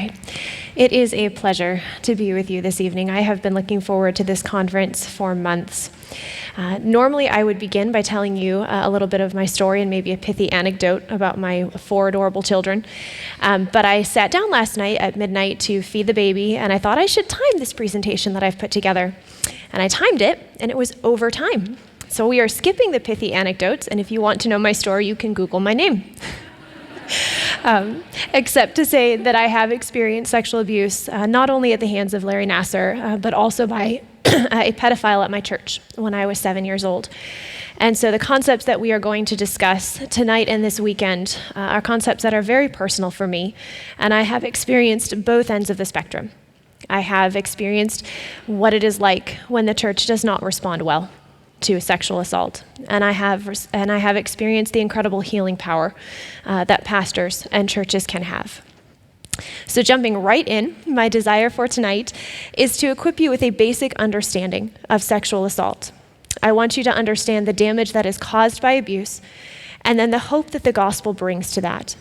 right. It is a pleasure to be with you this evening. I have been looking forward to this conference for months. Normally, I would begin by telling you a little bit of my story and maybe a pithy anecdote about my 4 adorable children. But I sat down last night at midnight to feed the baby, and I thought I should time this presentation that I've put together. And I timed it, and it was over time. So we are skipping the pithy anecdotes, and if you want to know my story, you can Google my name. Except to say that I have experienced sexual abuse, not only at the hands of Larry Nassar, but also by a pedophile at my church when I was 7 years old. And so the concepts that we are going to discuss tonight and this weekend are concepts that are very personal for me, and I have experienced both ends of the spectrum. I have experienced what it is like when the church does not respond well to sexual assault. And I have experienced the incredible healing power that pastors and churches can have. So jumping right in, my desire for tonight is to equip you with a basic understanding of sexual assault. I want you to understand the damage that is caused by abuse, and then the hope that the gospel brings to that.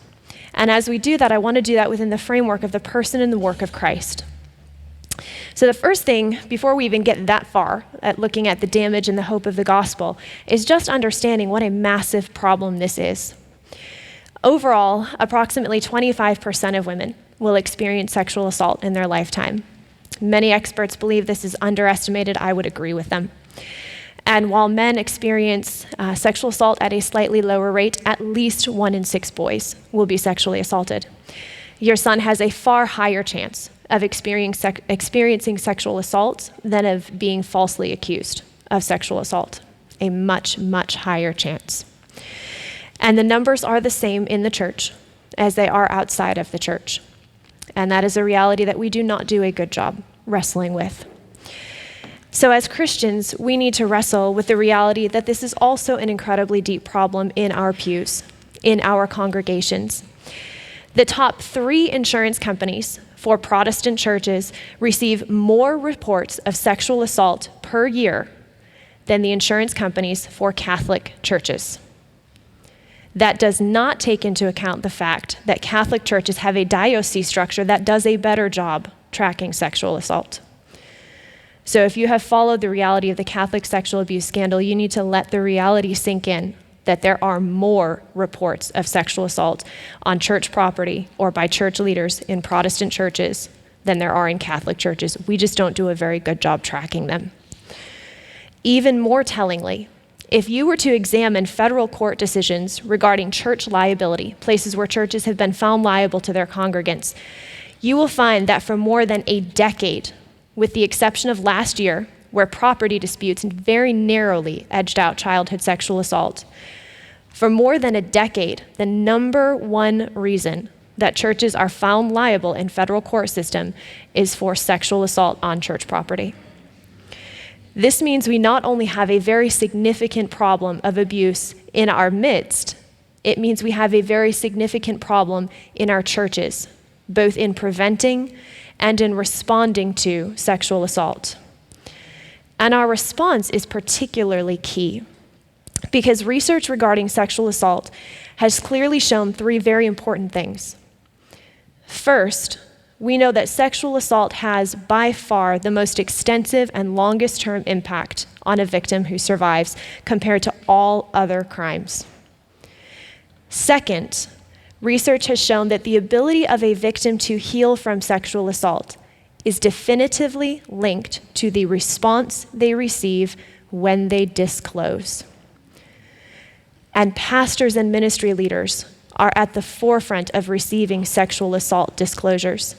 And as we do that, I want to do that within the framework of the person and the work of Christ. So the first thing, before we even get that far at looking at the damage and the hope of the gospel, is just understanding what a massive problem this is. Overall, approximately 25% of women will experience sexual assault in their lifetime. Many experts believe this is underestimated. I would agree with them. And while men experience sexual assault at a slightly lower rate, at least 1 in 6 boys will be sexually assaulted. Your son has a far higher chance of experiencing sexual assault than of being falsely accused of sexual assault. A much, much higher chance. And the numbers are the same in the church as they are outside of the church. And that is a reality that we do not do a good job wrestling with. So as Christians, we need to wrestle with the reality that this is also an incredibly deep problem in our pews, in our congregations. The top 3 insurance companies for Protestant churches receive more reports of sexual assault per year than the insurance companies for Catholic churches. That does not take into account the fact that Catholic churches have a diocese structure that does a better job tracking sexual assault. So if you have followed the reality of the Catholic sexual abuse scandal, you need to let the reality sink in that there are more reports of sexual assault on church property or by church leaders in Protestant churches than there are in Catholic churches. We just don't do a very good job tracking them. Even more tellingly, if you were to examine federal court decisions regarding church liability, places where churches have been found liable to their congregants, you will find that for more than a decade, with the exception of last year, where property disputes very narrowly edged out childhood sexual assault, for more than a decade, the number one reason that churches are found liable in federal court system is for sexual assault on church property. This means we not only have a very significant problem of abuse in our midst, it means we have a very significant problem in our churches, both in preventing and in responding to sexual assault. And our response is particularly key because research regarding sexual assault has clearly shown 3 very important things. First, we know that sexual assault has by far the most extensive and longest term impact on a victim who survives compared to all other crimes. Second, research has shown that the ability of a victim to heal from sexual assault is definitively linked to the response they receive when they disclose. And pastors and ministry leaders are at the forefront of receiving sexual assault disclosures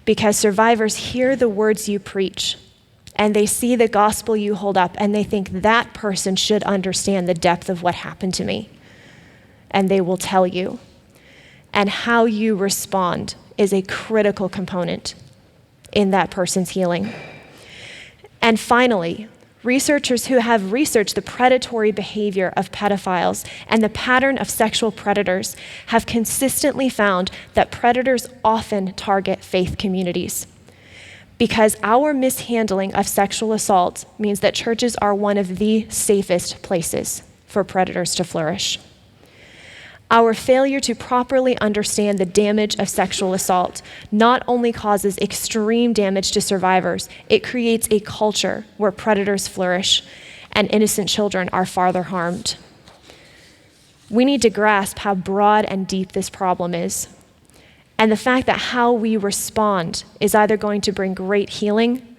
because survivors hear the words you preach and they see the gospel you hold up and they think that person should understand the depth of what happened to me. And they will tell you. And how you respond is a critical component in that person's healing. And finally, researchers who have researched the predatory behavior of pedophiles and the pattern of sexual predators have consistently found that predators often target faith communities because our mishandling of sexual assault means that churches are one of the safest places for predators to flourish. Our failure to properly understand the damage of sexual assault not only causes extreme damage to survivors, it creates a culture where predators flourish and innocent children are farther harmed. We need to grasp how broad and deep this problem is, and the fact that how we respond is either going to bring great healing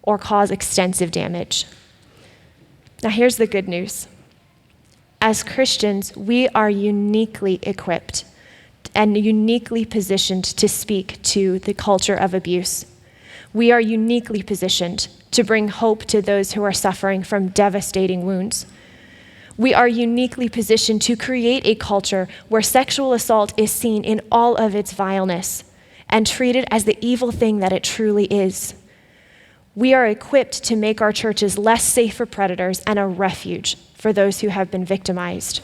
or cause extensive damage. Now, here's the good news. As Christians, we are uniquely equipped and uniquely positioned to speak to the culture of abuse. We are uniquely positioned to bring hope to those who are suffering from devastating wounds. We are uniquely positioned to create a culture where sexual assault is seen in all of its vileness and treated as the evil thing that it truly is. We are equipped to make our churches less safe for predators and a refuge for those who have been victimized.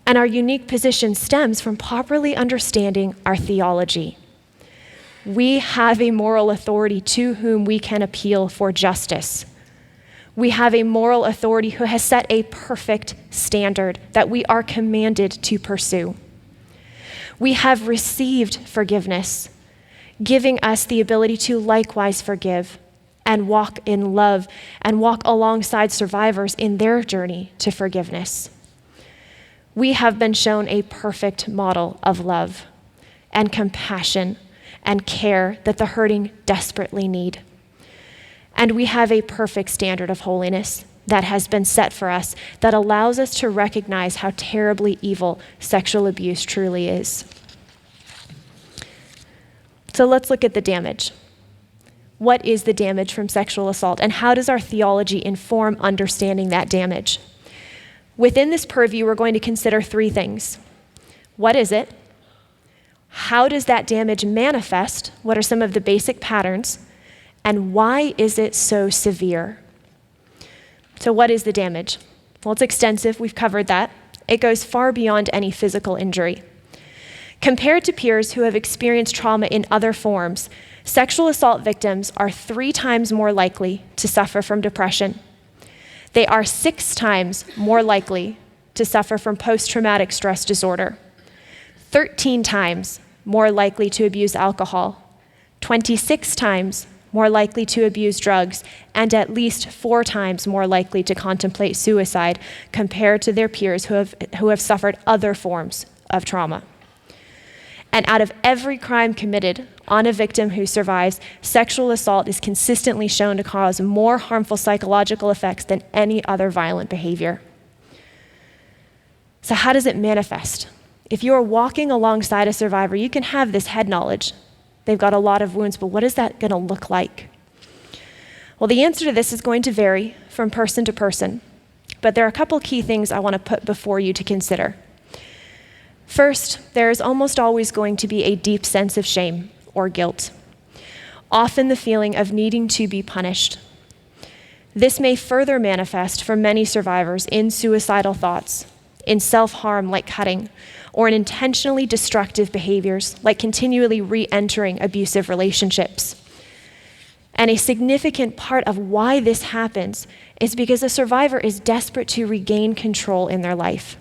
And our unique position stems from properly understanding our theology. We have a moral authority to whom we can appeal for justice. We have a moral authority who has set a perfect standard that we are commanded to pursue. We have received forgiveness, giving us the ability to likewise forgive and walk in love and walk alongside survivors in their journey to forgiveness. We have been shown a perfect model of love and compassion and care that the hurting desperately need. And we have a perfect standard of holiness that has been set for us that allows us to recognize how terribly evil sexual abuse truly is. So let's look at the damage. What is the damage from sexual assault, and how does our theology inform understanding that damage? Within this purview, we're going to consider three things. What is it? How does that damage manifest? What are some of the basic patterns? And why is it so severe? So what is the damage? Well, it's extensive. We've covered that. It goes far beyond any physical injury. Compared to peers who have experienced trauma in other forms, sexual assault victims are 3 times more likely to suffer from depression. They are 6 times more likely to suffer from post-traumatic stress disorder, 13 times more likely to abuse alcohol, 26 times more likely to abuse drugs, and at least 4 times more likely to contemplate suicide compared to their peers who have suffered other forms of trauma. And out of every crime committed on a victim who survives, sexual assault is consistently shown to cause more harmful psychological effects than any other violent behavior. So how does it manifest? If you are walking alongside a survivor, you can have this head knowledge. They've got a lot of wounds, but what is that going to look like? Well, the answer to this is going to vary from person to person, but there are a couple key things I want to put before you to consider. First, there is almost always going to be a deep sense of shame or guilt, often the feeling of needing to be punished. This may further manifest for many survivors in suicidal thoughts, in self-harm like cutting, or in intentionally destructive behaviors like continually re-entering abusive relationships. And a significant part of why this happens is because a survivor is desperate to regain control in their life.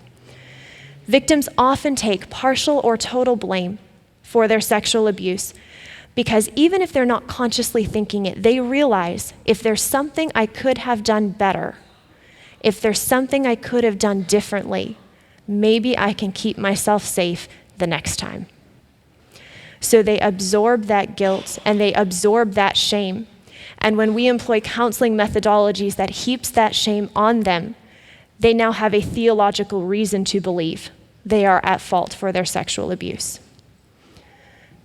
Victims often take partial or total blame for their sexual abuse because even if they're not consciously thinking it, they realize if there's something I could have done better, if there's something I could have done differently, maybe I can keep myself safe the next time. So they absorb that guilt and they absorb that shame. And when we employ counseling methodologies that heaps that shame on them, they now have a theological reason to believe they are at fault for their sexual abuse,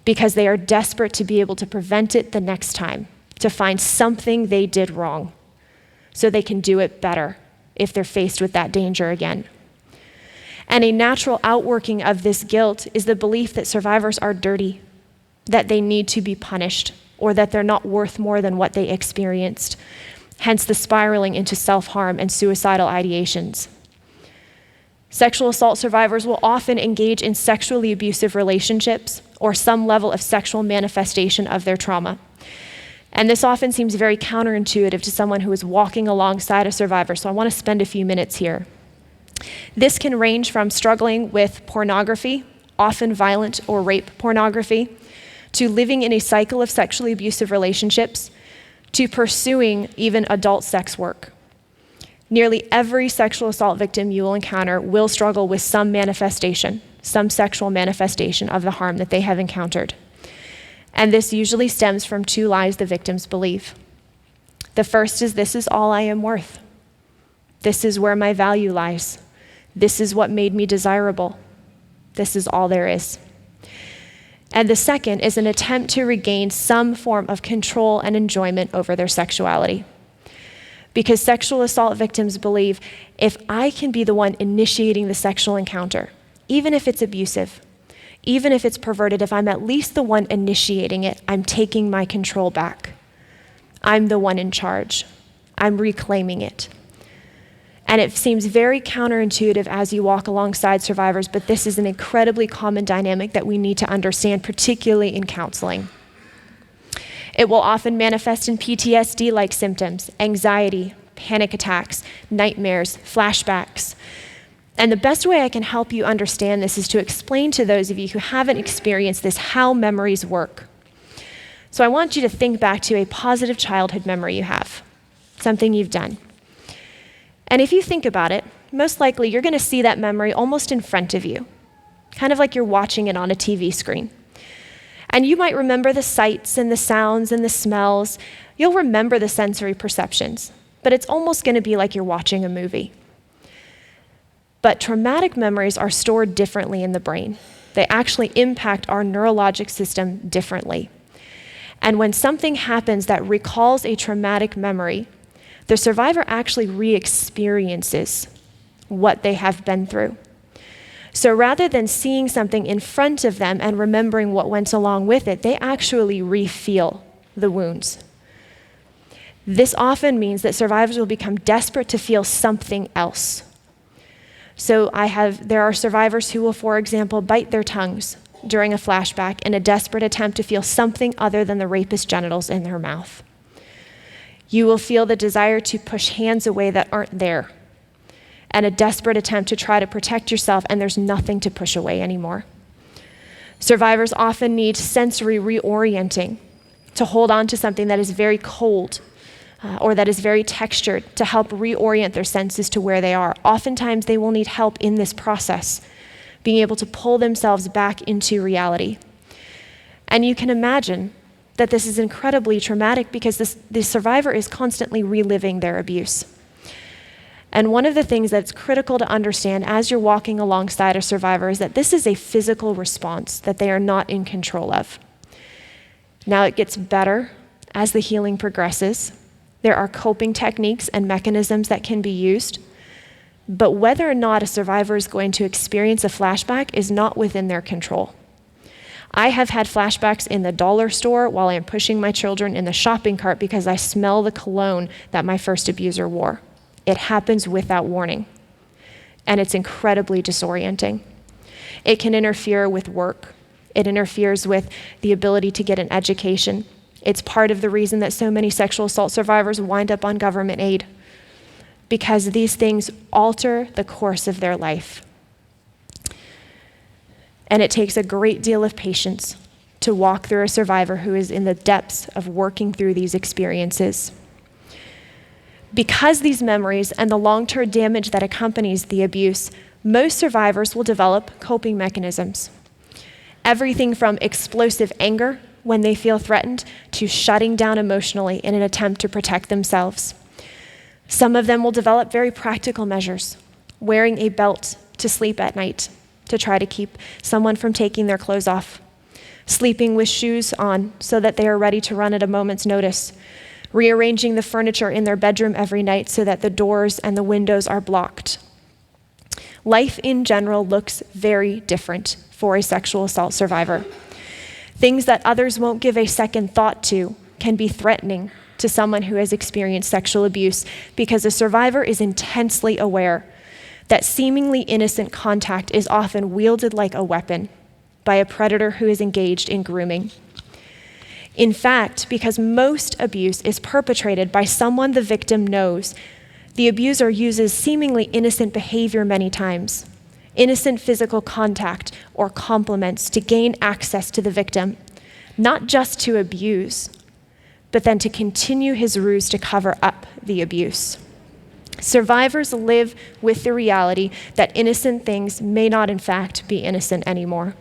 because they are desperate to be able to prevent it the next time, to find something they did wrong so they can do it better if they're faced with that danger again. And a natural outworking of this guilt is the belief that survivors are dirty, that they need to be punished, or that they're not worth more than what they experienced, hence the spiraling into self-harm and suicidal ideations. Sexual assault survivors will often engage in sexually abusive relationships or some level of sexual manifestation of their trauma. And this often seems very counterintuitive to someone who is walking alongside a survivor, so I want to spend a few minutes here. This can range from struggling with pornography, often violent or rape pornography, to living in a cycle of sexually abusive relationships, to pursuing even adult sex work. Nearly every sexual assault victim you will encounter will struggle with some manifestation, some sexual manifestation of the harm that they have encountered. And this usually stems from two lies the victims believe. The first is, this is all I am worth. This is where my value lies. This is what made me desirable. This is all there is. And the second is an attempt to regain some form of control and enjoyment over their sexuality. Because sexual assault victims believe, if I can be the one initiating the sexual encounter, even if it's abusive, even if it's perverted, if I'm at least the one initiating it, I'm taking my control back. I'm the one in charge. I'm reclaiming it. And it seems very counterintuitive as you walk alongside survivors, but this is an incredibly common dynamic that we need to understand, particularly in counseling. It will often manifest in PTSD-like symptoms, anxiety, panic attacks, nightmares, flashbacks. And the best way I can help you understand this is to explain to those of you who haven't experienced this how memories work. So I want you to think back to a positive childhood memory you have, something you've done. And if you think about it, most likely you're going to see that memory almost in front of you, kind of like you're watching it on a TV screen. And you might remember the sights and the sounds and the smells. You'll remember the sensory perceptions, but it's almost going to be like you're watching a movie. But traumatic memories are stored differently in the brain. They actually impact our neurologic system differently. And when something happens that recalls a traumatic memory, the survivor actually re-experiences what they have been through. So rather than seeing something in front of them and remembering what went along with it, they actually re-feel the wounds. This often means that survivors will become desperate to feel something else. So there are survivors who will, for example, bite their tongues during a flashback in a desperate attempt to feel something other than the rapist's genitals in their mouth. You will feel the desire to push hands away that aren't there, and a desperate attempt to try to protect yourself, and there's nothing to push away anymore. Survivors often need sensory reorienting to hold on to something that is very cold or that is very textured to help reorient their senses to where they are. Oftentimes, they will need help in this process, being able to pull themselves back into reality. And you can imagine that this is incredibly traumatic because the survivor is constantly reliving their abuse. And one of the things that's critical to understand as you're walking alongside a survivor is that this is a physical response that they are not in control of. Now it gets better as the healing progresses. There are coping techniques and mechanisms that can be used, but whether or not a survivor is going to experience a flashback is not within their control. I have had flashbacks in the dollar store while I'm pushing my children in the shopping cart because I smell the cologne that my first abuser wore. It happens without warning, and it's incredibly disorienting. It can interfere with work. It interferes with the ability to get an education. It's part of the reason that so many sexual assault survivors wind up on government aid, because these things alter the course of their life. And it takes a great deal of patience to walk through a survivor who is in the depths of working through these experiences. Because these memories and the long-term damage that accompanies the abuse, most survivors will develop coping mechanisms. Everything from explosive anger when they feel threatened to shutting down emotionally in an attempt to protect themselves. Some of them will develop very practical measures, wearing a belt to sleep at night to try to keep someone from taking their clothes off, sleeping with shoes on so that they are ready to run at a moment's notice, rearranging the furniture in their bedroom every night so that the doors and the windows are blocked. Life in general looks very different for a sexual assault survivor. Things that others won't give a second thought to can be threatening to someone who has experienced sexual abuse because a survivor is intensely aware that seemingly innocent contact is often wielded like a weapon by a predator who is engaged in grooming. In fact, because most abuse is perpetrated by someone the victim knows The abuser uses seemingly innocent behavior many times, innocent physical contact or compliments to gain access to the victim, not just to abuse, but then to continue his ruse to cover up the abuse. Survivors live with the reality that innocent things may not, in fact, be innocent anymore.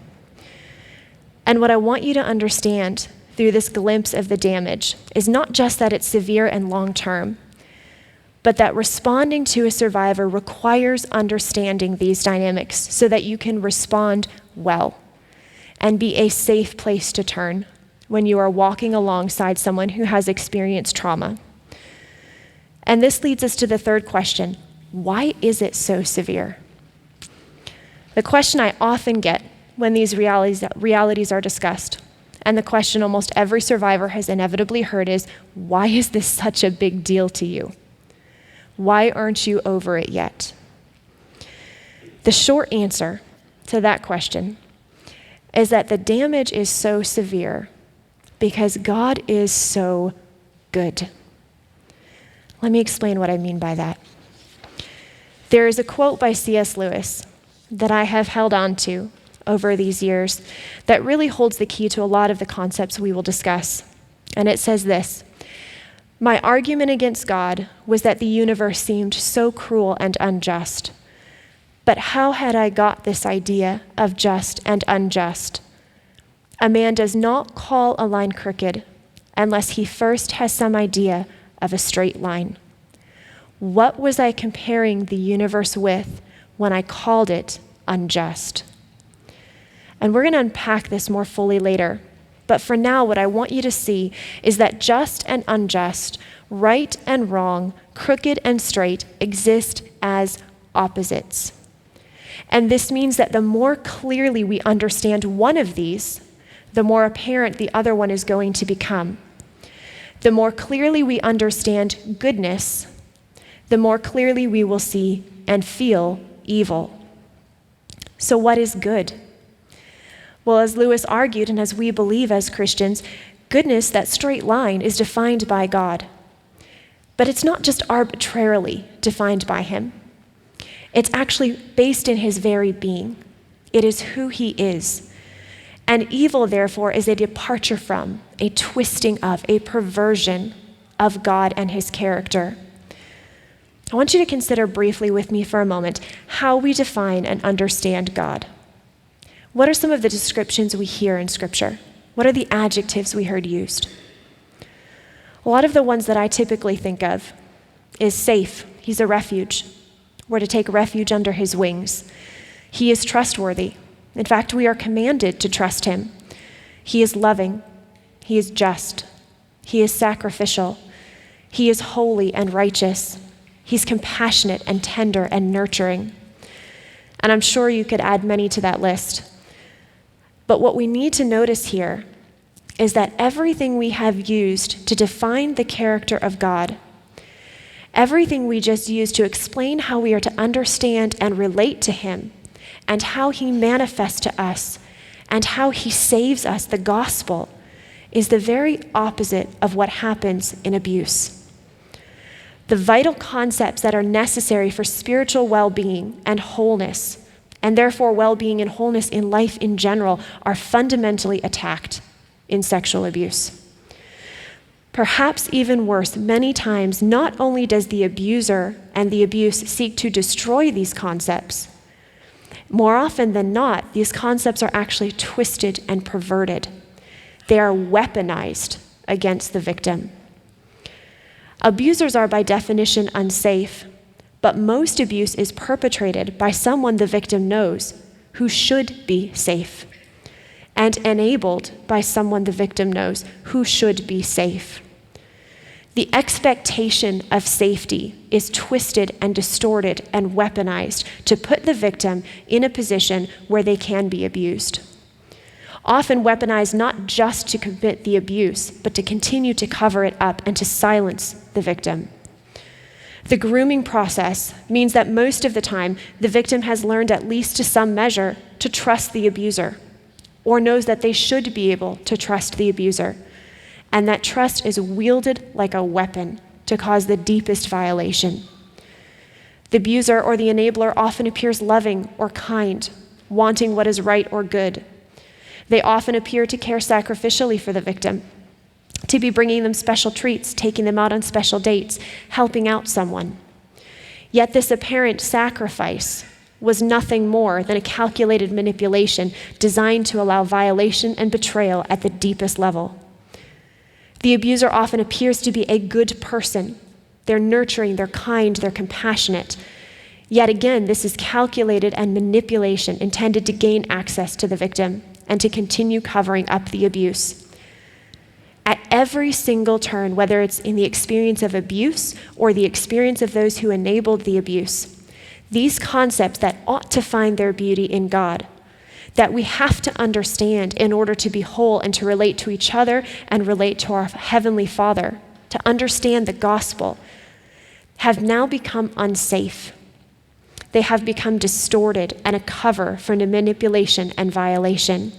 And what I want you to understand through this glimpse of the damage is not just that it's severe and long-term, but that responding to a survivor requires understanding these dynamics so that you can respond well and be a safe place to turn when you are walking alongside someone who has experienced trauma. And this leads us to the third question: why is it so severe? The question I often get when these realities are discussed, and the question almost every survivor has inevitably heard is, why is this such a big deal to you? Why aren't you over it yet? The short answer to that question is that the damage is so severe because God is so good. Let me explain what I mean by that. There is a quote by C.S. Lewis that I have held on to over these years that really holds the key to a lot of the concepts we will discuss. And it says this: "My argument against God was that the universe seemed so cruel and unjust. But how had I got this idea of just and unjust? A man does not call a line crooked unless he first has some idea of a straight line. What was I comparing the universe with when I called it unjust?" And we're going to unpack this more fully later. But for now, what I want you to see is that just and unjust, right and wrong, crooked and straight exist as opposites. And this means that the more clearly we understand one of these, the more apparent the other one is going to become. The more clearly we understand goodness, the more clearly we will see and feel evil. So what is good? Well, as Lewis argued, and as we believe as Christians, goodness, that straight line, is defined by God. But it's not just arbitrarily defined by him. It's actually based in his very being. It is who he is. And evil, therefore, is a departure from, a twisting of, a perversion of God and his character. I want you to consider briefly with me for a moment how we define and understand God. What are some of the descriptions we hear in Scripture? What are the adjectives we heard used? A lot of the ones that I typically think of is safe. He's a refuge. We're to take refuge under his wings. He is trustworthy. In fact, we are commanded to trust him. He is loving. He is just. He is sacrificial. He is holy and righteous. He's compassionate and tender and nurturing. And I'm sure you could add many to that list. But what we need to notice here is that everything we have used to define the character of God, everything we just used to explain how we are to understand and relate to him, and how he manifests to us, and how he saves us, the gospel, is the very opposite of what happens in abuse. The vital concepts that are necessary for spiritual well-being and wholeness, and therefore well-being and wholeness in life in general, are fundamentally attacked in sexual abuse. Perhaps even worse, many times, not only does the abuser and the abuse seek to destroy these concepts, more often than not, these concepts are actually twisted and perverted. They are weaponized against the victim. Abusers are by definition unsafe, but most abuse is perpetrated by someone the victim knows who should be safe, and enabled by someone the victim knows who should be safe. The expectation of safety is twisted and distorted and weaponized to put the victim in a position where they can be abused. Often weaponized not just to commit the abuse, but to continue to cover it up and to silence the victim. The grooming process means that most of the time, the victim has learned, at least to some measure, to trust the abuser, or knows that they should be able to trust the abuser. And that trust is wielded like a weapon to cause the deepest violation. The abuser or the enabler often appears loving or kind, wanting what is right or good. They often appear to care sacrificially for the victim, to be bringing them special treats, taking them out on special dates, helping out someone. Yet this apparent sacrifice was nothing more than a calculated manipulation designed to allow violation and betrayal at the deepest level. The abuser often appears to be a good person. They're nurturing, they're kind, they're compassionate. Yet again, this is calculated and manipulation intended to gain access to the victim and to continue covering up the abuse. At every single turn, whether it's in the experience of abuse or the experience of those who enabled the abuse, these concepts that ought to find their beauty in God, that we have to understand in order to be whole and to relate to each other and relate to our Heavenly Father, to understand the gospel, have now become unsafe. They have become distorted and a cover for manipulation and violation.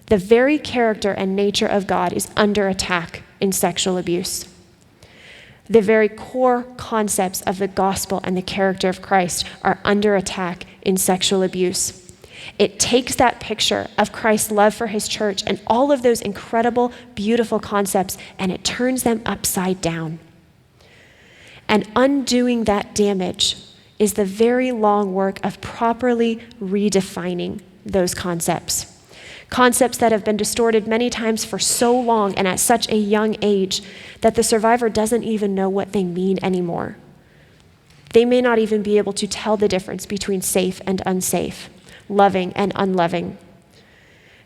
The very character and nature of God is under attack in sexual abuse. The very core concepts of the gospel and the character of Christ are under attack in sexual abuse. It takes that picture of Christ's love for his church and all of those incredible, beautiful concepts, and it turns them upside down. And undoing that damage is the very long work of properly redefining those concepts. Concepts that have been distorted many times for so long and at such a young age that the survivor doesn't even know what they mean anymore. They may not even be able to tell the difference between safe and unsafe, loving and unloving.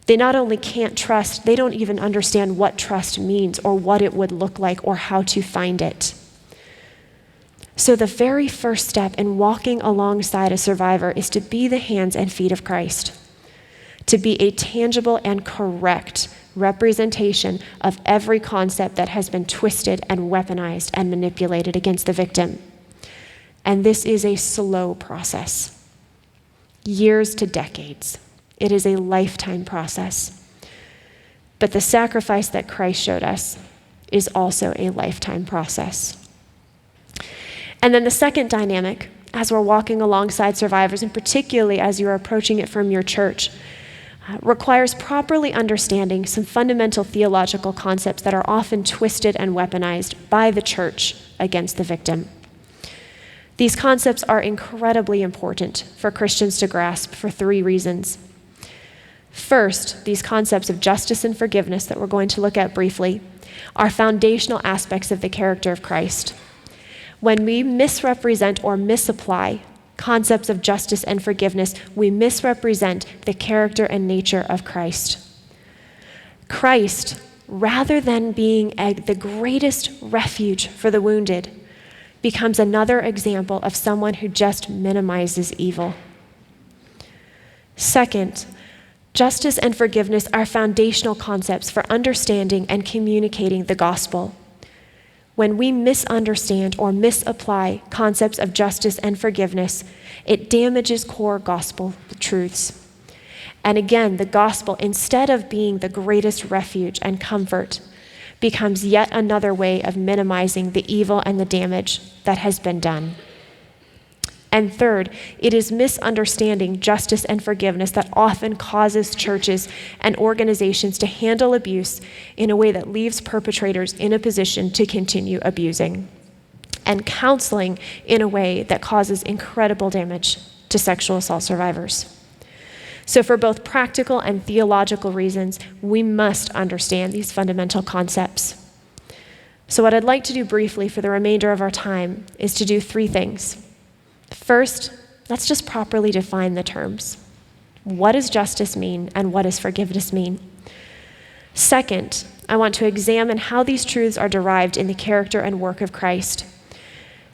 They not only can't trust, they don't even understand what trust means or what it would look like or how to find it. So the very first step in walking alongside a survivor is to be the hands and feet of Christ, to be a tangible and correct representation of every concept that has been twisted and weaponized and manipulated against the victim. And this is a slow process, years to decades. It is a lifetime process. But the sacrifice that Christ showed us is also a lifetime process. And then the second dynamic, as we're walking alongside survivors, and particularly as you're approaching it from your church, requires properly understanding some fundamental theological concepts that are often twisted and weaponized by the church against the victim. These concepts are incredibly important for Christians to grasp for three reasons. First, these concepts of justice and forgiveness that we're going to look at briefly are foundational aspects of the character of Christ. When we misrepresent or misapply concepts of justice and forgiveness, we misrepresent the character and nature of Christ. Christ, rather than being the greatest refuge for the wounded, becomes another example of someone who just minimizes evil. Second, justice and forgiveness are foundational concepts for understanding and communicating the gospel. When we misunderstand or misapply concepts of justice and forgiveness, it damages core gospel truths. And again, the gospel, instead of being the greatest refuge and comfort, becomes yet another way of minimizing the evil and the damage that has been done. And third, it is misunderstanding justice and forgiveness that often causes churches and organizations to handle abuse in a way that leaves perpetrators in a position to continue abusing, and counseling in a way that causes incredible damage to sexual assault survivors. So for both practical and theological reasons, we must understand these fundamental concepts. So what I'd like to do briefly for the remainder of our time is to do three things. First, let's just properly define the terms. What does justice mean and what does forgiveness mean? Second, I want to examine how these truths are derived in the character and work of Christ.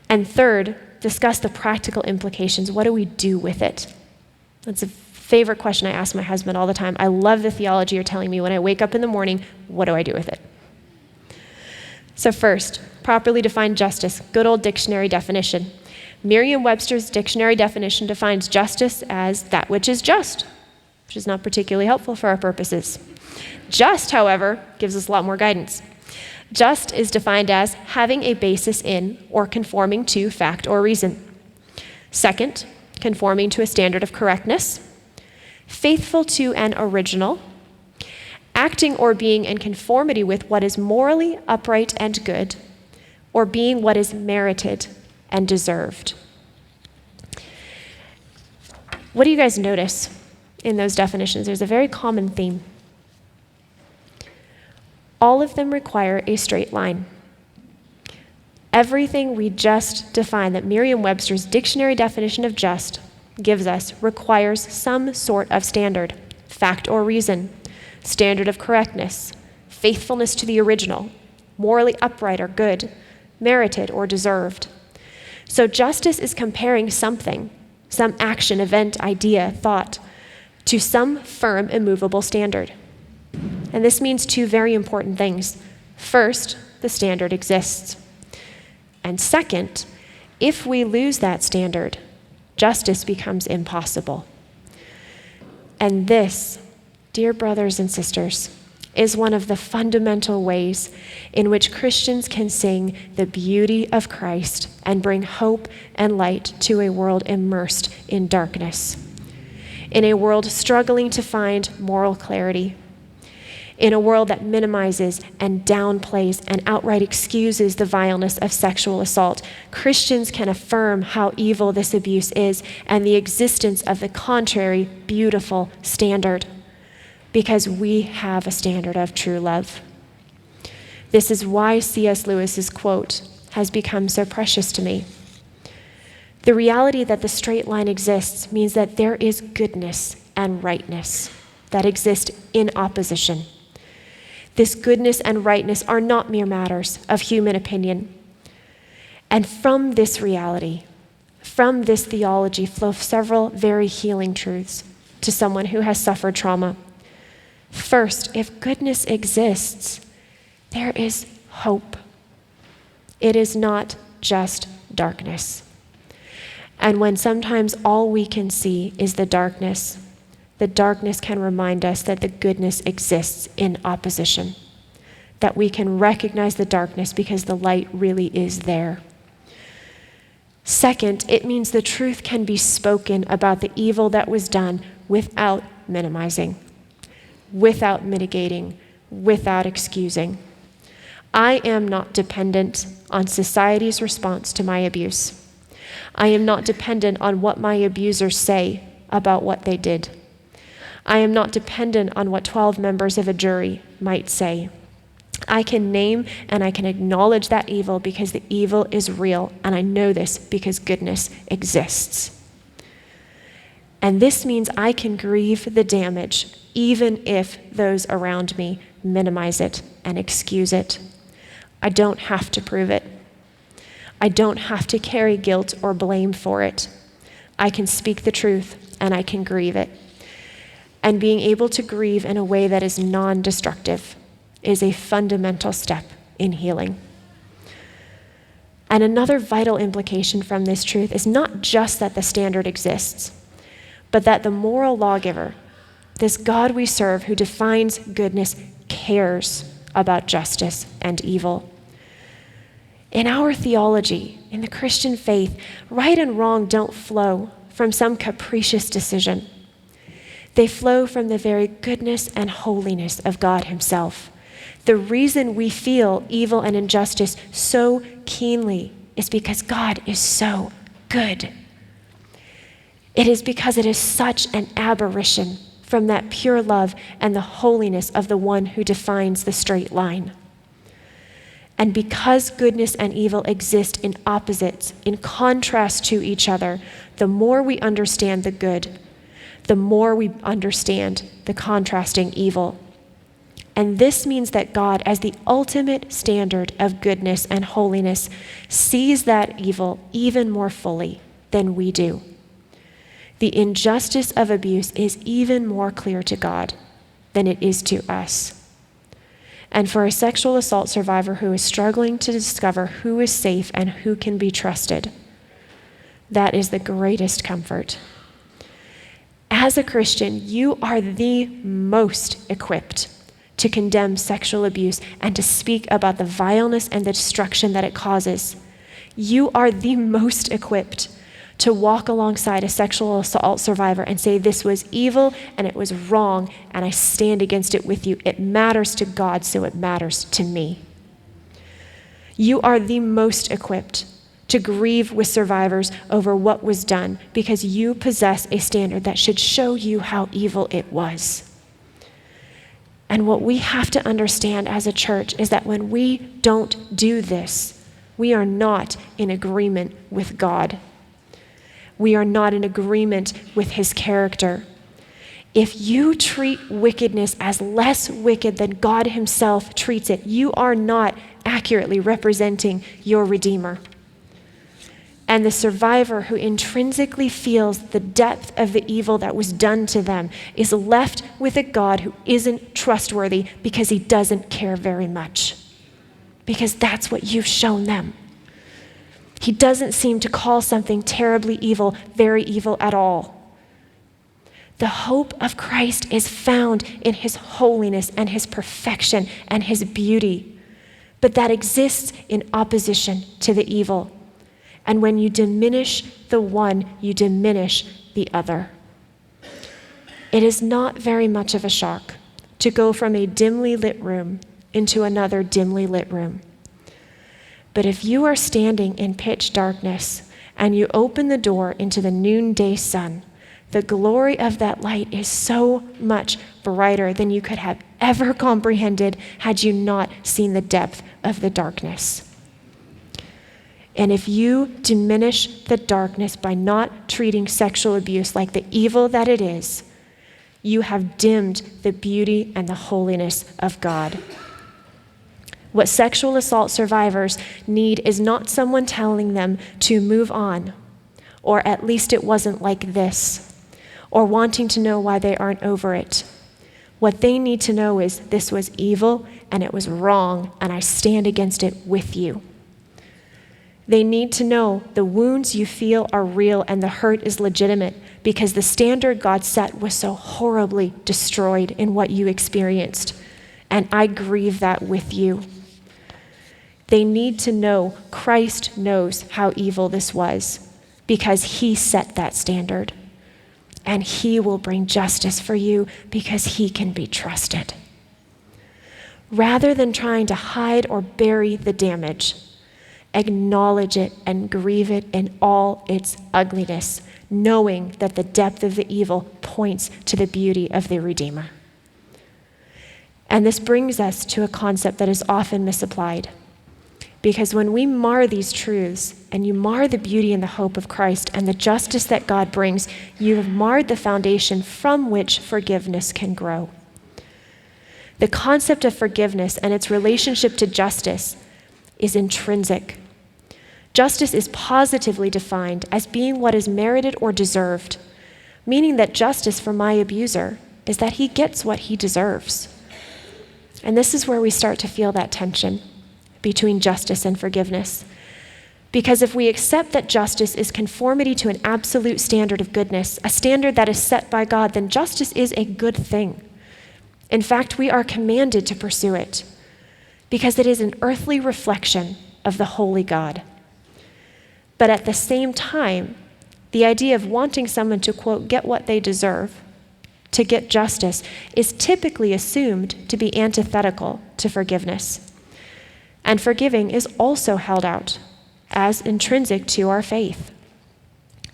And third, discuss the practical implications. What do we do with it? That's a favorite question I ask my husband all the time. I love the theology you're telling me when I wake up in the morning. What do I do with it? So first, properly define justice. Good old dictionary definition. Merriam-Webster's dictionary definition defines justice as that which is just, which is not particularly helpful for our purposes. Just, however, gives us a lot more guidance. Just is defined as having a basis in or conforming to fact or reason. Second, conforming to a standard of correctness. Faithful to an original. Acting or being in conformity with what is morally upright and good, or being what is merited and deserved. What do you guys notice in those definitions? There's a very common theme. All of them require a straight line. Everything we just defined, that Merriam-Webster's dictionary definition of just gives us, requires some sort of standard, fact or reason, standard of correctness, faithfulness to the original, morally upright or good, merited or deserved. So justice is comparing something, some action, event, idea, thought, to some firm, immovable standard. And this means two very important things. First, the standard exists. And second, if we lose that standard, justice becomes impossible. And this, dear brothers and sisters, is one of the fundamental ways in which Christians can sing the beauty of Christ and bring hope and light to a world immersed in darkness, in a world struggling to find moral clarity, in a world that minimizes and downplays and outright excuses the vileness of sexual assault. Christians can affirm how evil this abuse is and the existence of the contrary, beautiful standard, because we have a standard of true love. This is why C.S. Lewis's quote has become so precious to me. The reality that the straight line exists means that there is goodness and rightness that exist in opposition. This goodness and rightness are not mere matters of human opinion. And from this reality, from this theology, flow several very healing truths to someone who has suffered trauma. First, if goodness exists, there is hope. It is not just darkness. And when sometimes all we can see is the darkness can remind us that the goodness exists in opposition, that we can recognize the darkness because the light really is there. Second, it means the truth can be spoken about the evil that was done without minimizing, without mitigating, without excusing. I am not dependent on society's response to my abuse. I am not dependent on what my abusers say about what they did. I am not dependent on what 12 members of a jury might say. I can name and I can acknowledge that evil because the evil is real, and I know this because goodness exists. And this means I can grieve the damage even if those around me minimize it and excuse it. I don't have to prove it. I don't have to carry guilt or blame for it. I can speak the truth and I can grieve it. And being able to grieve in a way that is non-destructive is a fundamental step in healing. And another vital implication from this truth is not just that the standard exists, but that the moral lawgiver, this God we serve who defines goodness, cares about justice and evil. In our theology, in the Christian faith, right and wrong don't flow from some capricious decision. They flow from the very goodness and holiness of God himself. The reason we feel evil and injustice so keenly is because God is so good. It is because it is such an aberration from that pure love and the holiness of the one who defines the straight line. And because goodness and evil exist in opposites, in contrast to each other, the more we understand the good, the more we understand the contrasting evil. And this means that God, as the ultimate standard of goodness and holiness, sees that evil even more fully than we do. The injustice of abuse is even more clear to God than it is to us. And for a sexual assault survivor who is struggling to discover who is safe and who can be trusted, that is the greatest comfort. As a Christian, you are the most equipped to condemn sexual abuse and to speak about the vileness and the destruction that it causes. You are the most equipped to walk alongside a sexual assault survivor and say, this was evil and it was wrong, and I stand against it with you. It matters to God, so it matters to me. You are the most equipped to grieve with survivors over what was done because you possess a standard that should show you how evil it was. And what we have to understand as a church is that when we don't do this, we are not in agreement with God. We are not in agreement with his character. If you treat wickedness as less wicked than God himself treats it, you are not accurately representing your Redeemer. And the survivor who intrinsically feels the depth of the evil that was done to them is left with a God who isn't trustworthy because he doesn't care very much. Because that's what you've shown them. He doesn't seem to call something terribly evil very evil at all. The hope of Christ is found in his holiness and his perfection and his beauty. But that exists in opposition to the evil. And when you diminish the one, you diminish the other. It is not very much of a shock to go from a dimly lit room into another dimly lit room. But if you are standing in pitch darkness and you open the door into the noonday sun, the glory of that light is so much brighter than you could have ever comprehended had you not seen the depth of the darkness. And if you diminish the darkness by not treating sexual abuse like the evil that it is, you have dimmed the beauty and the holiness of God. What sexual assault survivors need is not someone telling them to move on, or at least it wasn't like this, or wanting to know why they aren't over it. What they need to know is this was evil and it was wrong, and I stand against it with you. They need to know the wounds you feel are real and the hurt is legitimate because the standard God set was so horribly destroyed in what you experienced. And I grieve that with you. They need to know Christ knows how evil this was because he set that standard. And he will bring justice for you because he can be trusted. Rather than trying to hide or bury the damage, acknowledge it and grieve it in all its ugliness, knowing that the depth of the evil points to the beauty of the Redeemer. And this brings us to a concept that is often misapplied. Because when we mar these truths, and you mar the beauty and the hope of Christ and the justice that God brings, you have marred the foundation from which forgiveness can grow. The concept of forgiveness and its relationship to justice is intrinsic. Justice is positively defined as being what is merited or deserved, meaning that justice for my abuser is that he gets what he deserves. And this is where we start to feel that tension between justice and forgiveness. Because if we accept that justice is conformity to an absolute standard of goodness, a standard that is set by God, then justice is a good thing. In fact, we are commanded to pursue it because it is an earthly reflection of the holy God. But at the same time, the idea of wanting someone to, quote, get what they deserve, to get justice, is typically assumed to be antithetical to forgiveness. And forgiving is also held out as intrinsic to our faith.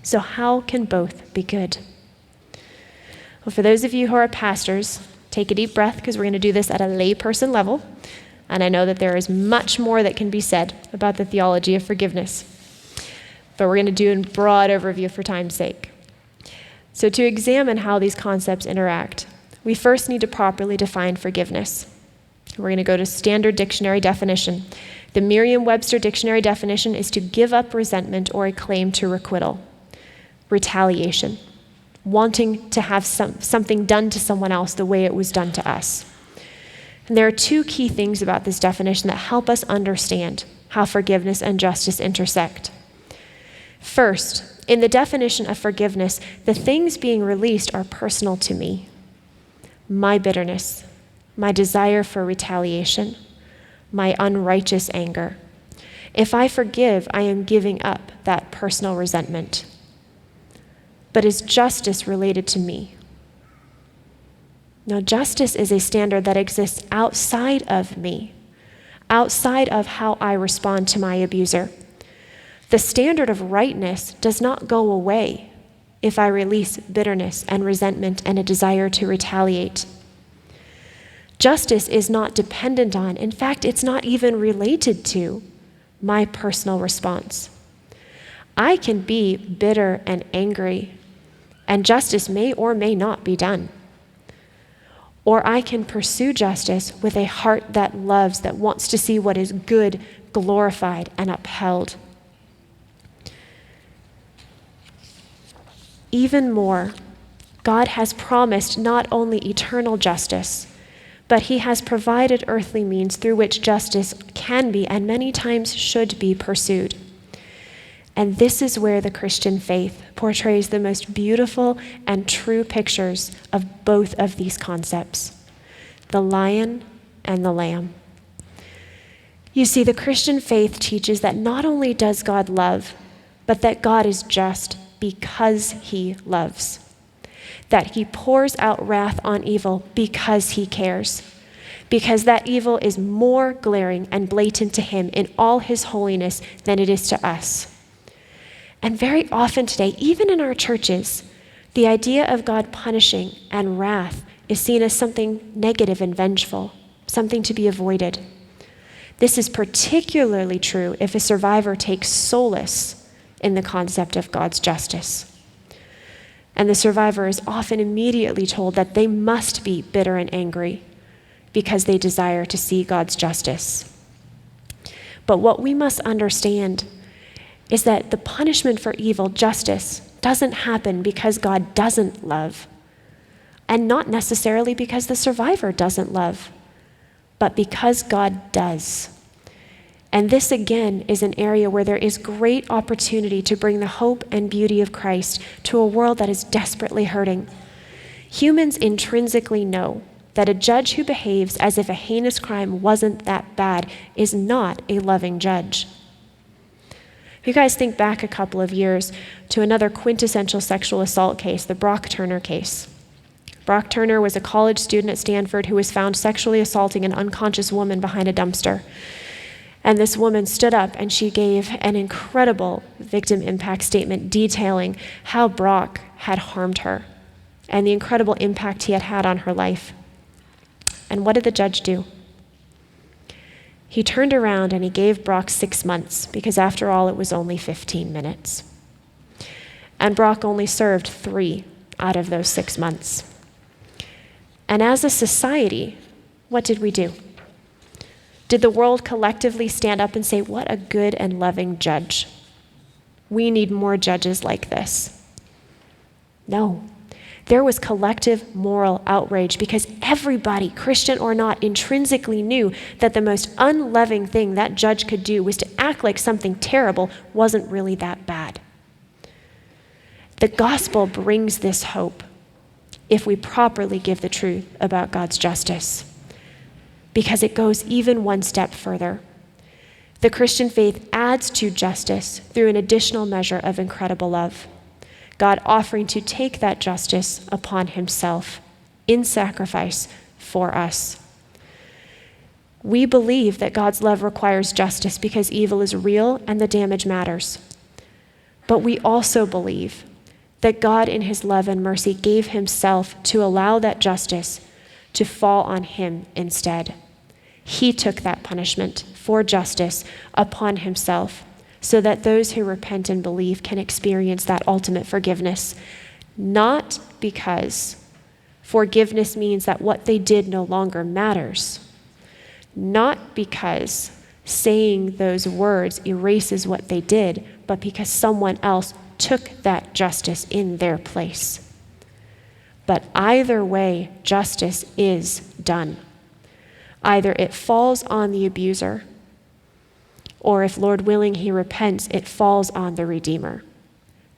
So how can both be good? Well, for those of you who are pastors, take a deep breath because we're going to do this at a layperson level. And I know that there is much more that can be said about the theology of forgiveness. But we're going to do a broad overview for time's sake. So to examine how these concepts interact, we first need to properly define forgiveness. We're going to go to standard dictionary definition. The Merriam-Webster dictionary definition is to give up resentment or a claim to requital. Retaliation, wanting to have something done to someone else the way it was done to us. And there are two key things about this definition that help us understand how forgiveness and justice intersect. First, in the definition of forgiveness, the things being released are personal to me. My bitterness, my desire for retaliation, my unrighteous anger. If I forgive, I am giving up that personal resentment. but is justice related to me? Now, justice is a standard that exists outside of me, outside of how I respond to my abuser. The standard of rightness does not go away if I release bitterness and resentment and a desire to retaliate. Justice is not dependent on, in fact, it's not even related to my personal response. I can be bitter and angry, and justice may or may not be done. Or I can pursue justice with a heart that loves, that wants to see what is good glorified and upheld. Even more, God has promised not only eternal justice, but he has provided earthly means through which justice can be and many times should be pursued. And this is where the Christian faith portrays the most beautiful and true pictures of both of these concepts, the lion and the lamb. You see, the Christian faith teaches that not only does God love, but that God is just because he loves, that he pours out wrath on evil because he cares, because that evil is more glaring and blatant to him in all his holiness than it is to us. And very often today, even in our churches, the idea of God punishing and wrath is seen as something negative and vengeful, something to be avoided. This is particularly true if a survivor takes solace in the concept of God's justice. And the survivor is often immediately told that they must be bitter and angry because they desire to see God's justice. But what we must understand is that the punishment for evil, justice, doesn't happen because God doesn't love, and not necessarily because the survivor doesn't love, but because God does. And this again is an area where there is great opportunity to bring the hope and beauty of Christ to a world that is desperately hurting. Humans intrinsically know that a judge who behaves as if a heinous crime wasn't that bad is not a loving judge. You guys think back a couple of years to another quintessential sexual assault case, the Brock Turner case. Brock Turner was a college student at Stanford who was found sexually assaulting an unconscious woman behind a dumpster. And this woman stood up and she gave an incredible victim impact statement detailing how Brock had harmed her and the incredible impact he had had on her life. And what did the judge do? He turned around and he gave Brock 6 months because after all, it was only 15 minutes. And Brock only served 3 out of those 6 months. And as a society, what did we do? Did the world collectively stand up and say, what a good and loving judge? We need more judges like this. No. There was collective moral outrage because everybody, Christian or not, intrinsically knew that the most unloving thing that judge could do was to act like something terrible wasn't really that bad. The gospel brings this hope if we properly give the truth about God's justice, because it goes even one step further. The Christian faith adds to justice through an additional measure of incredible love. God offering to take that justice upon himself in sacrifice for us. We believe that God's love requires justice because evil is real and the damage matters. But we also believe that God in his love and mercy gave himself to allow that justice to fall on him instead. He took that punishment for justice upon himself, so that those who repent and believe can experience that ultimate forgiveness. Not because forgiveness means that what they did no longer matters. Not because saying those words erases what they did, but because someone else took that justice in their place. But either way, justice is done. Either it falls on the abuser, or if, Lord willing, he repents, it falls on the Redeemer.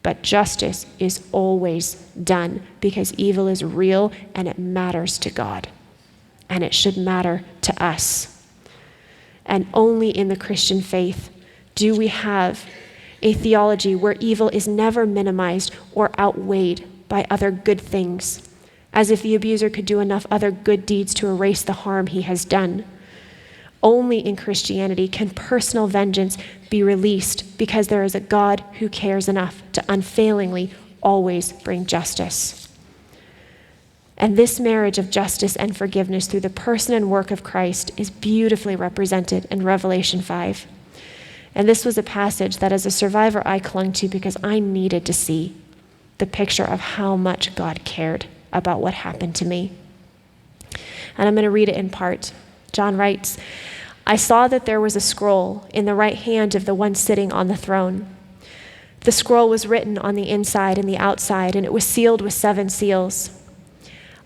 But justice is always done because evil is real and it matters to God. And it should matter to us. And only in the Christian faith do we have a theology where evil is never minimized or outweighed by other good things, as if the abuser could do enough other good deeds to erase the harm he has done. Only in Christianity can personal vengeance be released because there is a God who cares enough to unfailingly always bring justice. And this marriage of justice and forgiveness through the person and work of Christ is beautifully represented in Revelation 5. And this was a passage that as a survivor I clung to because I needed to see the picture of how much God cared about what happened to me. And I'm going to read it in part. John writes, "I saw that there was a scroll in the right hand of the one sitting on the throne. The scroll was written on the inside and the outside, and it was sealed with 7 seals.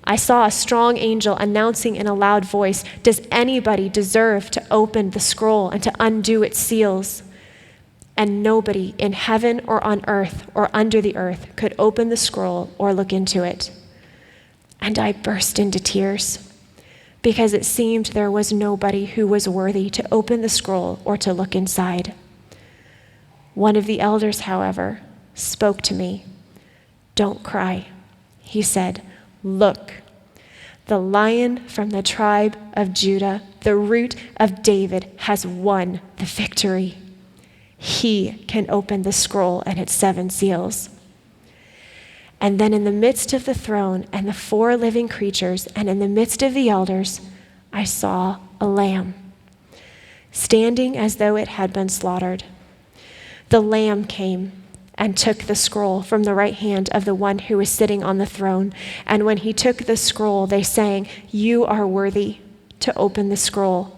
I saw a strong angel announcing in a loud voice, 'Does anybody deserve to open the scroll and to undo its seals?' And nobody in heaven or on earth or under the earth could open the scroll or look into it. And I burst into tears, because it seemed there was nobody who was worthy to open the scroll or to look inside. One of the elders, however, spoke to me. 'Don't cry,' he said. 'Look, the Lion from the tribe of Judah, the root of David, has won the victory. He can open the scroll and its 7 seals.' And then in the midst of the throne and the 4 living creatures and in the midst of the elders, I saw a lamb, standing as though it had been slaughtered. The lamb came and took the scroll from the right hand of the one who was sitting on the throne. And when he took the scroll, they sang, 'You are worthy to open the scroll.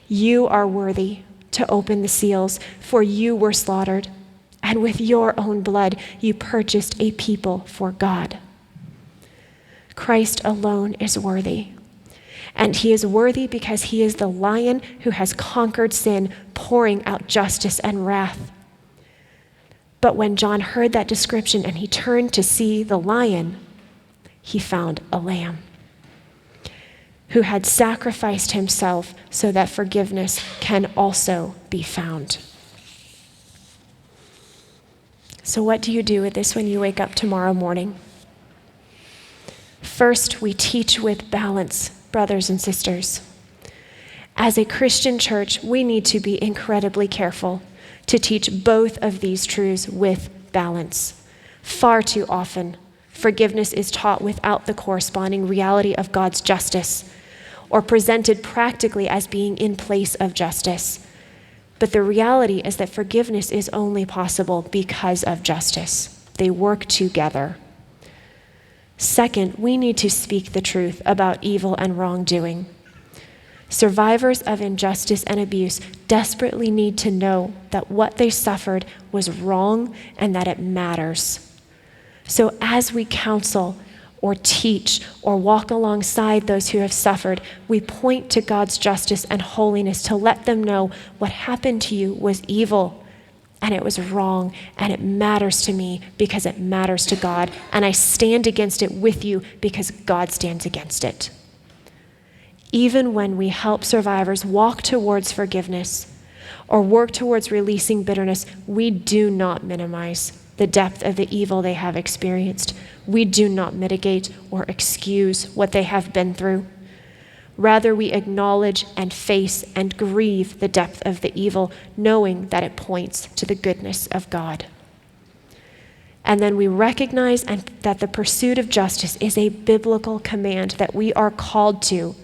You are worthy to open the seals, for you were slaughtered, and with your own blood you purchased a people for God.' Christ alone is worthy. And he is worthy because he is the Lion who has conquered sin, pouring out justice and wrath. But when John heard that description and he turned to see the Lion, he found a lamb who had sacrificed himself so that forgiveness can also be found." So what do you do with this when you wake up tomorrow morning? First, we teach with balance, brothers and sisters. As a Christian church, we need to be incredibly careful to teach both of these truths with balance. Far too often, forgiveness is taught without the corresponding reality of God's justice, or presented practically as being in place of justice. But the reality is that forgiveness is only possible because of justice. They work together. Second, we need to speak the truth about evil and wrongdoing. Survivors of injustice and abuse desperately need to know that what they suffered was wrong and that it matters. So as we counsel or teach or walk alongside those who have suffered, we point to God's justice and holiness to let them know what happened to you was evil and it was wrong and it matters to me because it matters to God, and I stand against it with you because God stands against it. Even when we help survivors walk towards forgiveness or work towards releasing bitterness, we do not minimize the depth of the evil they have experienced. We do not mitigate or excuse what they have been through. Rather, we acknowledge and face and grieve the depth of the evil, knowing that it points to the goodness of God. And then we recognize that the pursuit of justice is a biblical command that we are called to,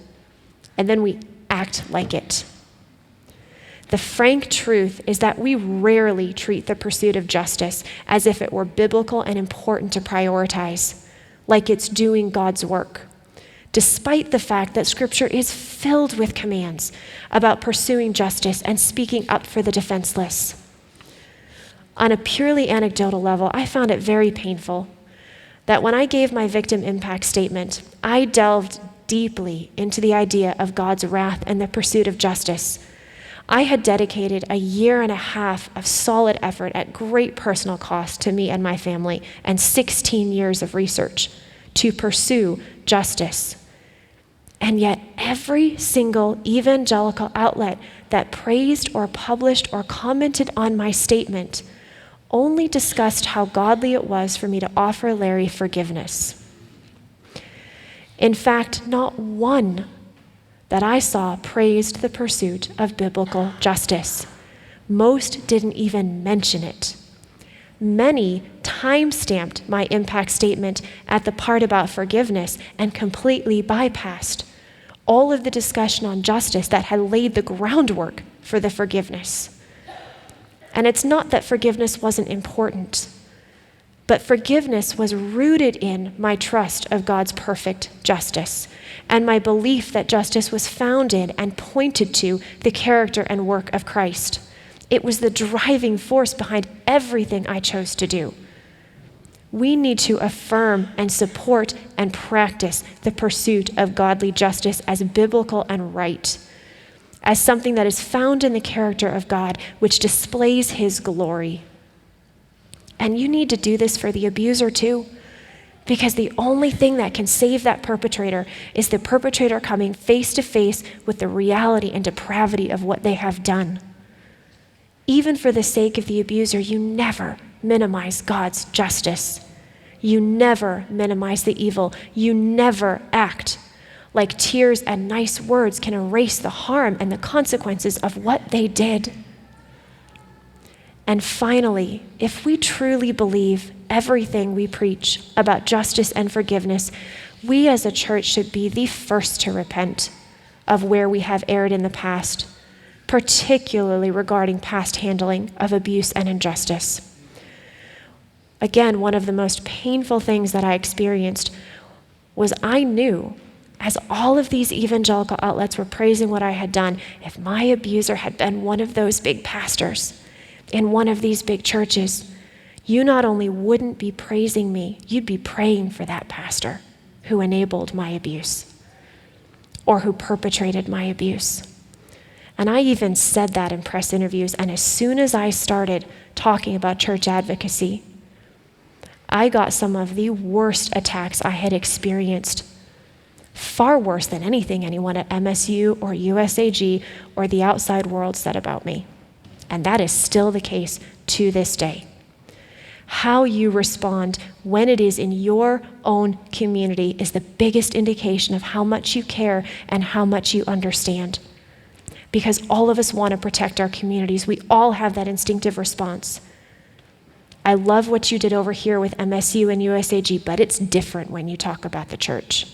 and then we act like it. The frank truth is that we rarely treat the pursuit of justice as if it were biblical and important to prioritize, like it's doing God's work, despite the fact that Scripture is filled with commands about pursuing justice and speaking up for the defenseless. On a purely anecdotal level, I found it very painful that when I gave my victim impact statement, I delved deeply into the idea of God's wrath and the pursuit of justice. I had dedicated a 1.5 years of solid effort at great personal cost to me and my family, and 16 years of research to pursue justice. And yet every single evangelical outlet that praised or published or commented on my statement only discussed how godly it was for me to offer Larry forgiveness. In fact, not one that I saw praised the pursuit of biblical justice. Most didn't even mention it. Many time-stamped my impact statement at the part about forgiveness and completely bypassed all of the discussion on justice that had laid the groundwork for the forgiveness. And it's not that forgiveness wasn't important, but forgiveness was rooted in my trust of God's perfect justice and my belief that justice was found in and pointed to the character and work of Christ. It was the driving force behind everything I chose to do. We need to affirm and support and practice the pursuit of godly justice as biblical and right, as something that is found in the character of God, which displays his glory. And you need to do this for the abuser too, because the only thing that can save that perpetrator is the perpetrator coming face to face with the reality and depravity of what they have done. Even for the sake of the abuser, you never minimize God's justice. You never minimize the evil. You never act like tears and nice words can erase the harm and the consequences of what they did. And finally, if we truly believe everything we preach about justice and forgiveness, we as a church should be the first to repent of where we have erred in the past, particularly regarding past handling of abuse and injustice. Again, one of the most painful things that I experienced was I knew, as all of these evangelical outlets were praising what I had done, if my abuser had been one of those big pastors in one of these big churches, you not only wouldn't be praising me, you'd be praying for that pastor who enabled my abuse or who perpetrated my abuse. And I even said that in press interviews, and as soon as I started talking about church advocacy, I got some of the worst attacks I had experienced, far worse than anything anyone at MSU or USAG or the outside world said about me. And that is still the case to this day. How you respond when it is in your own community is the biggest indication of how much you care and how much you understand. Because all of us want to protect our communities. We all have that instinctive response. I love what you did over here with MSU and USAG, but it's different when you talk about the church.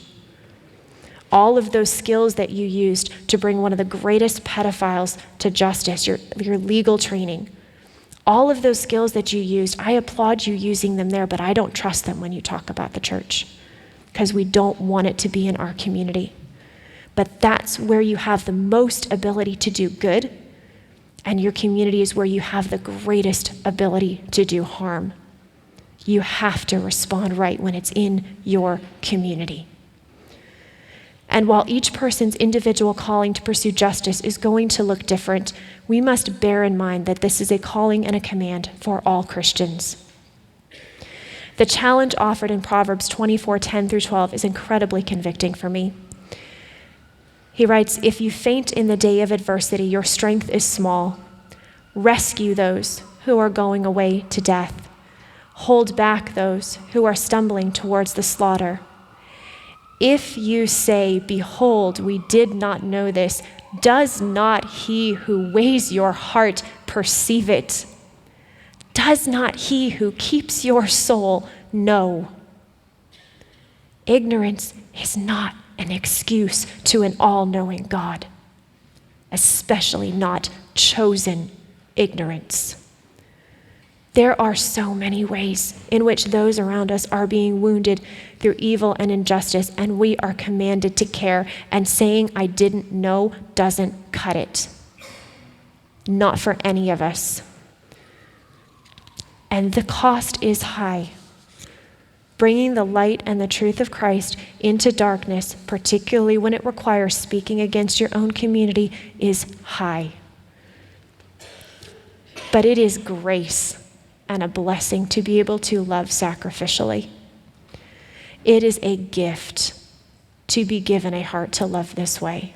All of those skills that you used to bring one of the greatest pedophiles to justice, your legal training, all of those skills that you used, I applaud you using them there, but I don't trust them when you talk about the church because we don't want it to be in our community. But that's where you have the most ability to do good, and your community is where you have the greatest ability to do harm. You have to respond right when it's in your community. And while each person's individual calling to pursue justice is going to look different, we must bear in mind that this is a calling and a command for all Christians. The challenge offered in Proverbs 24:10 through 12 is incredibly convicting for me. He writes, "If you faint in the day of adversity, your strength is small. Rescue those who are going away to death. Hold back those who are stumbling towards the slaughter. If you say, 'Behold, we did not know this,' does not he who weighs your heart perceive it? Does not he who keeps your soul know?" Ignorance is not an excuse to an all-knowing God, especially not chosen ignorance. There are so many ways in which those around us are being wounded through evil and injustice, and we are commanded to care, and saying "I didn't know" doesn't cut it. Not for any of us. And the cost is high. Bringing the light and the truth of Christ into darkness, particularly when it requires speaking against your own community, is high. But it is grace and a blessing to be able to love sacrificially. It is a gift to be given a heart to love this way.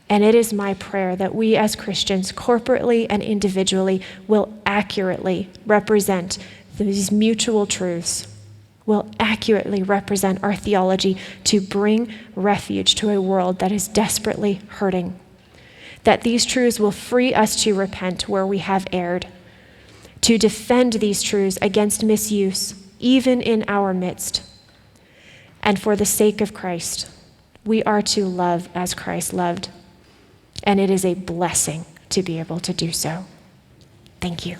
And it is my prayer that we as Christians, corporately and individually, will accurately represent these mutual truths, will accurately represent our theology to bring refuge to a world that is desperately hurting. That these truths will free us to repent where we have erred, to defend these truths against misuse, even in our midst. And for the sake of Christ, we are to love as Christ loved. And it is a blessing to be able to do so. Thank you.